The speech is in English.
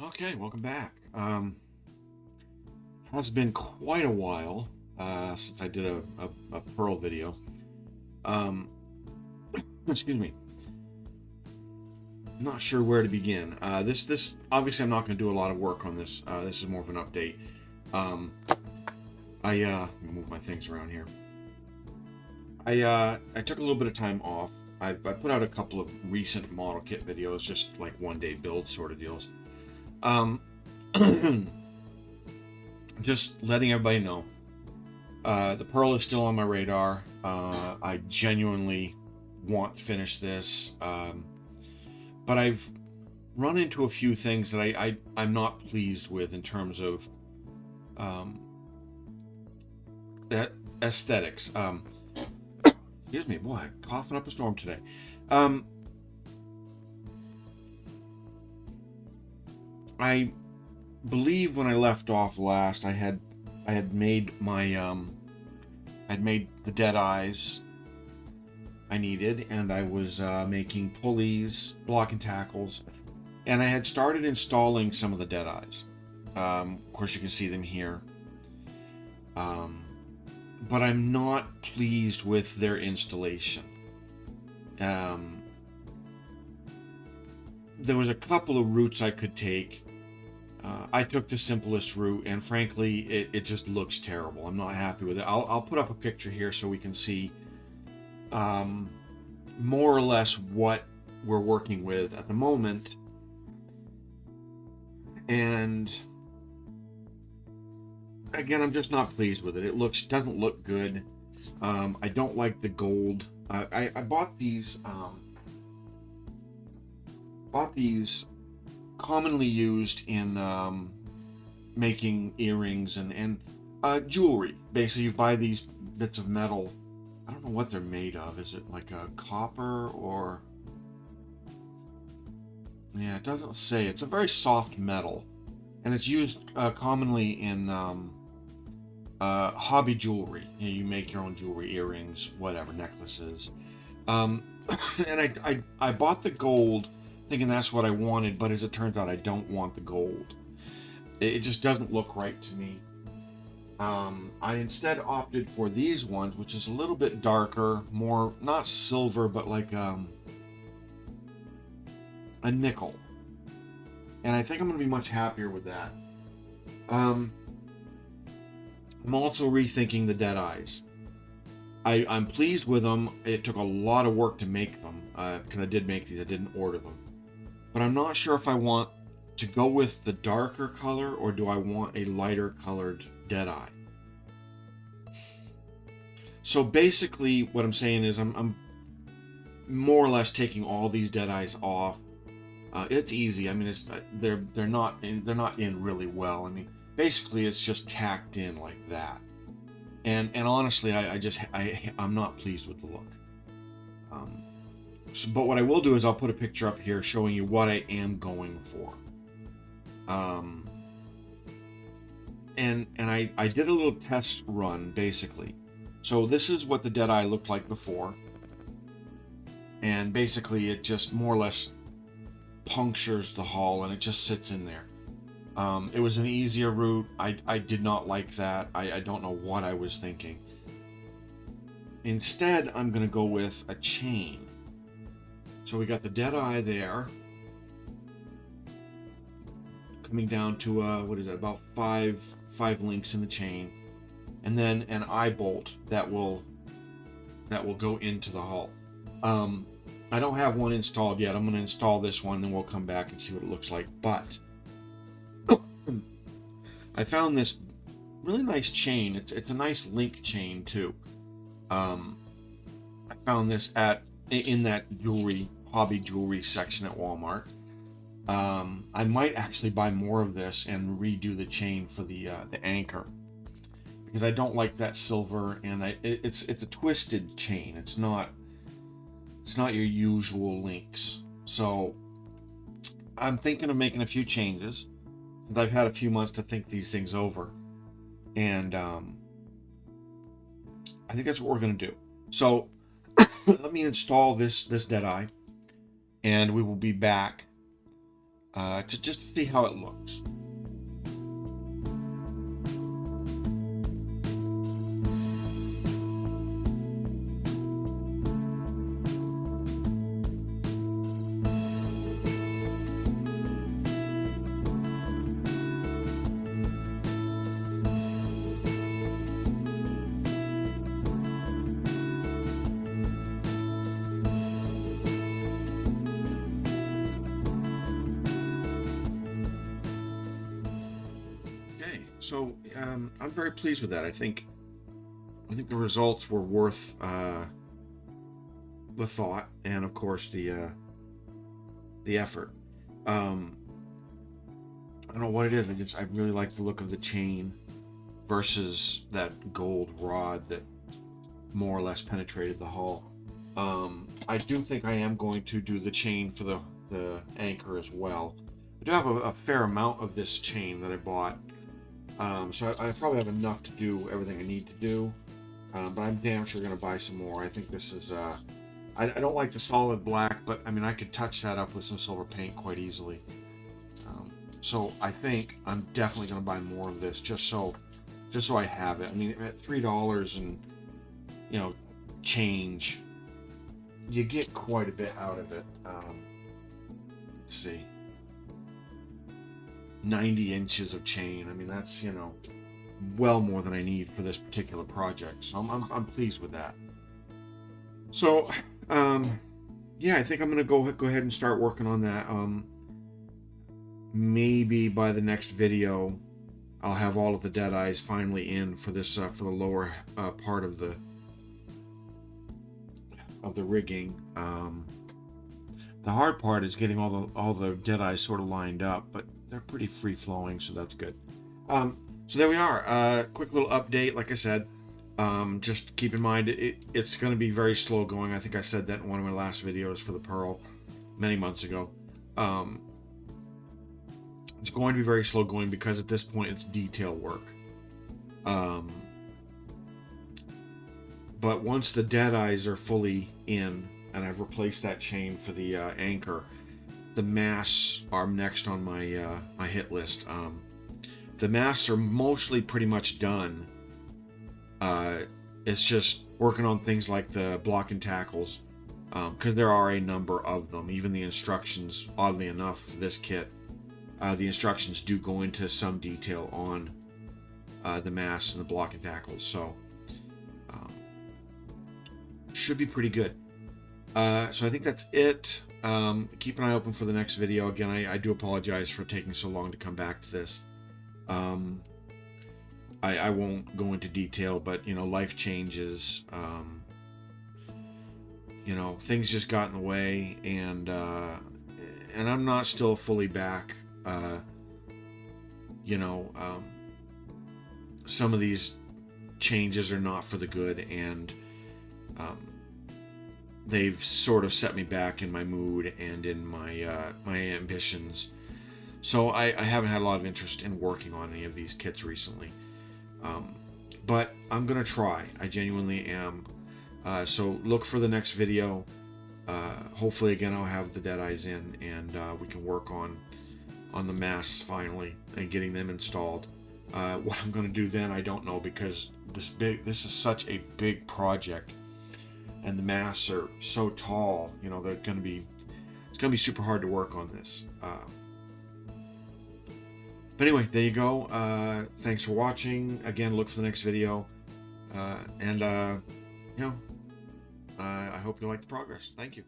Okay, welcome back. Has been quite a while since I did a Pearl video. Um, excuse me. I'm not sure where to begin. This obviously I'm not going to do a lot of work on this. This is more of an update. Um, let me move my things around here. I took a little bit of time off. I put out a couple of recent model kit videos, just like one day build sort of deals. Um, just letting everybody know. The Pearl is still on my radar. I genuinely want to finish this, but I've run into a few things that I'm not pleased with in terms of um, that aesthetics. Excuse me, boy, coughing up a storm today. Um, I believe when I left off last, I had made my I'd made the dead eyes I needed, and I was making pulleys, blocking tackles, and I had started installing some of the dead eyes. Of course, you can see them here. Um, but I'm not pleased with their installation. Um, there was a couple of routes I could take. I took the simplest route, and frankly, it just looks terrible. I'm not happy with it. I'll put up a picture here so we can see um, more or less what we're working with at the moment. And again, I'm just not pleased with it. It doesn't look good. I don't like the gold. I bought these commonly used in making earrings and jewelry. Basically, you buy these bits of metal. I don't know what they're made of. Is it like a copper or? Yeah, it doesn't say. It's a very soft metal, and it's used commonly in hobby jewelry. You make your own jewelry, earrings, whatever, necklaces. Um, and I bought the gold thinking that's what I wanted, but as it turns out, I don't want the gold. It just doesn't look right to me. I instead opted for these ones, which is a little bit darker, more not silver, but like a nickel. And I think I'm going to be much happier with that. Um, I'm also rethinking the dead eyes. I'm pleased with them. It took a lot of work to make them because I did make these. I didn't order them, but I'm not sure if I want to go with the darker color or do I want a lighter colored dead eye. So basically, what I'm saying is I'm more or less taking all these dead eyes off. It's easy. I mean, they're not in really well. I mean, basically, it's just tacked in like that. And honestly, I'm not pleased with the look. But what I will do is I'll put a picture up here showing you what I am going for. Um, and I did a little test run basically. So this is what the dead eye looked like before, and basically it just more or less punctures the hull and it just sits in there. It was an easier route. I did not like that. I don't know what I was thinking. Instead, I'm going to go with a chain. So we got the dead eye there, coming down to what is it? About five links in the chain, and then an eye bolt that will go into the hull. I don't have one installed yet. I'm going to install this one, then we'll come back and see what it looks like. But I found this really nice chain. It's a nice link chain too. I found this in that hobby jewelry section at Walmart. I might actually buy more of this and redo the chain for the anchor because I don't like that silver, and it's a twisted chain. It's not your usual links. So I'm thinking of making a few changes since I've had a few months to think these things over, and I think that's what we're going to do. So let me install this dead eye, and we will be back to just see how it looks. Okay, so I'm very pleased with that. I think the results were worth the thought, and of course the effort. Um, I don't know what it is. I really like the look of the chain versus that gold rod that more or less penetrated the hull. I do think I am going to do the chain for the anchor as well. I do have a fair amount of this chain that I bought. So I probably have enough to do everything I need to do, but I'm damn sure going to buy some more. I think this is, I don't like the solid black, but I mean, I could touch that up with some silver paint quite easily. So I think I'm definitely going to buy more of this just so I have it. I mean, at $3 and, change, you get quite a bit out of it. Let's see. 90 inches of chain. I mean, that's, well more than I need for this particular project. So I'm pleased with that. So, yeah, I think I'm going to go ahead and start working on that. Maybe by the next video, I'll have all of the dead eyes finally in for this, for the lower part of the rigging. The hard part is getting all the dead eyes sort of lined up, but they're pretty free flowing, so that's good. So there we are. Quick little update. Like I said, just keep in mind it's going to be very slow going. I think I said that in one of my last videos for the Pearl many months ago. It's going to be very slow going because at this point it's detail work. But once the dead eyes are fully in and I've replaced that chain for the anchor, the masts are next on my my hit list. The masts are mostly pretty much done. It's just working on things like the block and tackles, because there are a number of them. Even the instructions, oddly enough, for this kit, the instructions do go into some detail on the masts and the block and tackles. So should be pretty good. So I think that's it. Keep an eye open for the next video. Again, I do apologize for taking so long to come back to this. I won't go into detail, but life changes. Things just got in the way, and I'm not still fully back. Some of these changes are not for the good, and they've sort of set me back in my mood and in my my ambitions. So I haven't had a lot of interest in working on any of these kits recently. But I'm gonna try. I genuinely am. So look for the next video. Hopefully again I'll have the dead eyes in, and we can work on the masts finally and getting them installed. What I'm gonna do then, I don't know, because this is such a big project, and the masts are so tall. They're gonna be, it's gonna be super hard to work on this. But anyway, there you go. Thanks for watching. Again, look for the next video. I hope you like the progress. Thank you.